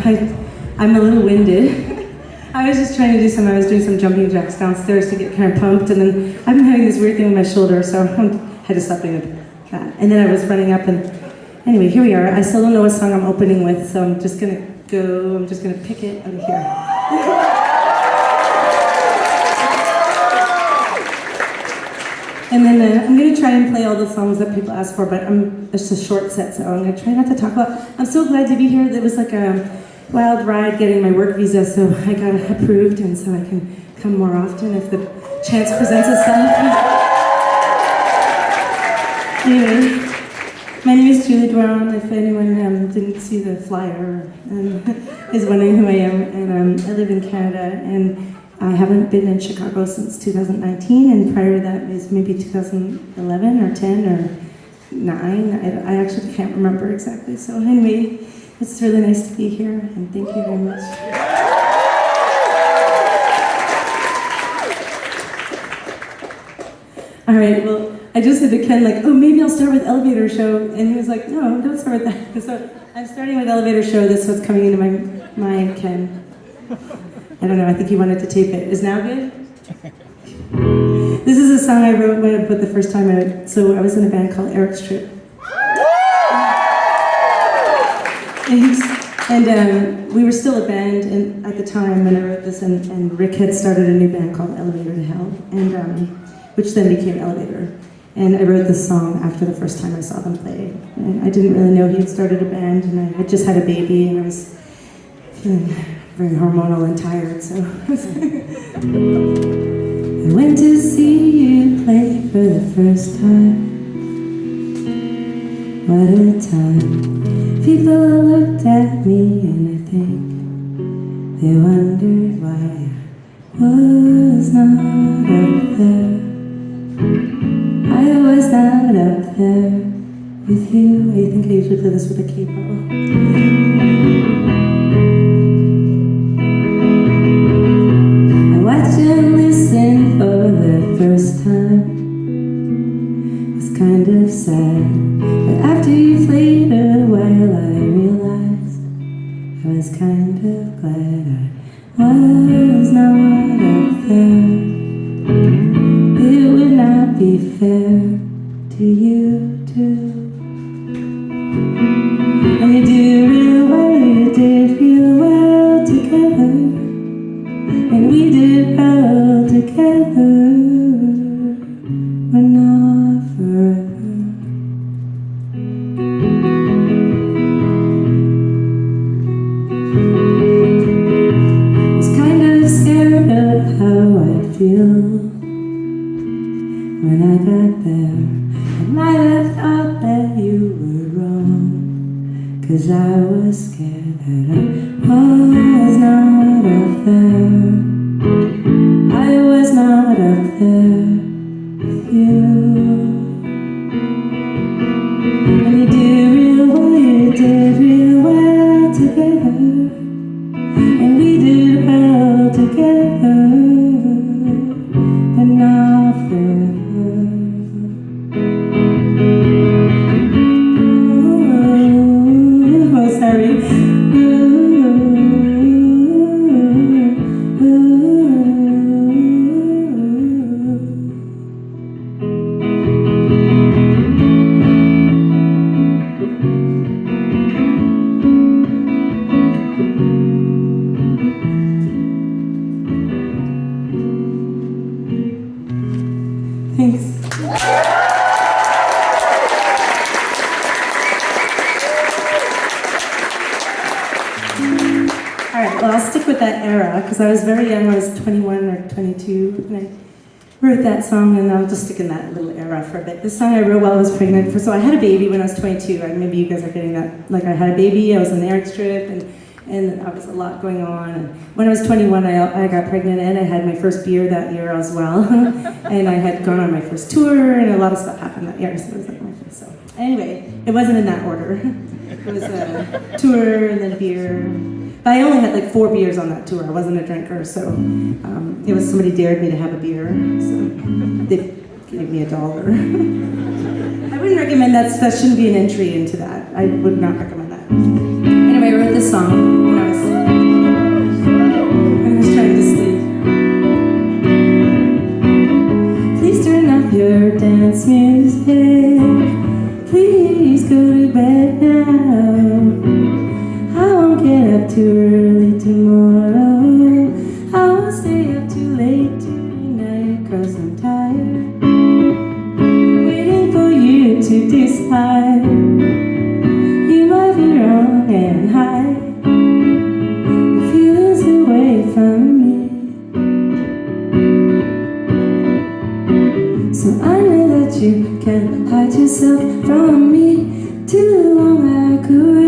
Hi, I'm a little winded. I was just trying to I was doing some jumping jacks downstairs to get kind of pumped, and then I've been having this weird thing with my shoulder, so I had to stop doing that. And then I was running up, and anyway, here we are. I still don't know what song I'm opening with, so I'm just gonna pick it out of here. And then I'm going to try and play all the songs that people ask for, but it's a short set, so I'm going to try not to talk about. I'm so glad to be here. It was like a wild ride getting my work visa, so I got approved, and so I can come more often if the chance presents itself. Anyway, my name is Doiron. If anyone didn't see the flyer is wondering who I am, and I live in Canada, and I haven't been in Chicago since 2019, and prior to that is maybe 2011 or 10 or 9. I actually can't remember exactly. So anyway, it's really nice to be here, and thank you very much. All right, well, I just said to Ken, like, oh, maybe I'll start with Elevator Show, and he was like, no, don't start with that. So I'm starting with Elevator Show. This was coming into my mind, Ken. I don't know, I think he wanted to tape it. Is now good? This is a song I wrote when I put the first time out. So I was in a band called Eric's Trip. And we were still a band at the time when I wrote this, and Rick had started a new band called Elevator to Hell, and which then became Elevator. And I wrote this song after the first time I saw them play. And I didn't really know he had started a band, and I had just had a baby, and I was feeling very hormonal and tired, so I went to see you play for the first time. What a time. People looked at me, and I think they wondered why I was not up there. I was not up there with you. I think I usually play this with a capo. First time was kind of sad, but after you played a while I realized I was kind of glad I was not up there. It would not be fair to you too. And you did real well, you did real well together, and we did well together. But not forever. I was kind of scared of how I'd feel when I got there. I might have thought that you were wrong, 'cause I was scared that I was not up there. I was not up there with you. And you did real well, you did real well together, and we did well together, but not forever. Oh, sorry. Thanks. All right, well, I'll stick with that era, because I was very young. I was 21 or 22, and I wrote that song, and I'll just stick in that little era for a bit. This song I wrote while I was pregnant. So I had a baby when I was 22, and maybe you guys are getting that. Like, I had a baby, I was on the Eric's Trip, and I was a lot going on. And when I was 21, I got pregnant, and I had my first beer that year as well. And I had gone on my first tour, and a lot of stuff happened that year, so it was like my first. So anyway, it wasn't in that order. It was a tour and then beer. But I only had like 4 beers on that tour. I wasn't a drinker, so it was somebody dared me to have a beer. So they gave me $1. I wouldn't recommend that. That shouldn't be an entry into that. I would not recommend that. Anyway, I wrote this song when I was trying to sleep. Please turn off your dance music. Please go to bed now. I won't get up too early tomorrow. I won't stay up too late tonight, 'cause I'm tired, waiting for you to decide. You might be wrong and hide your feelings away from me. So I know that you can't hide yourself from me. Too long I could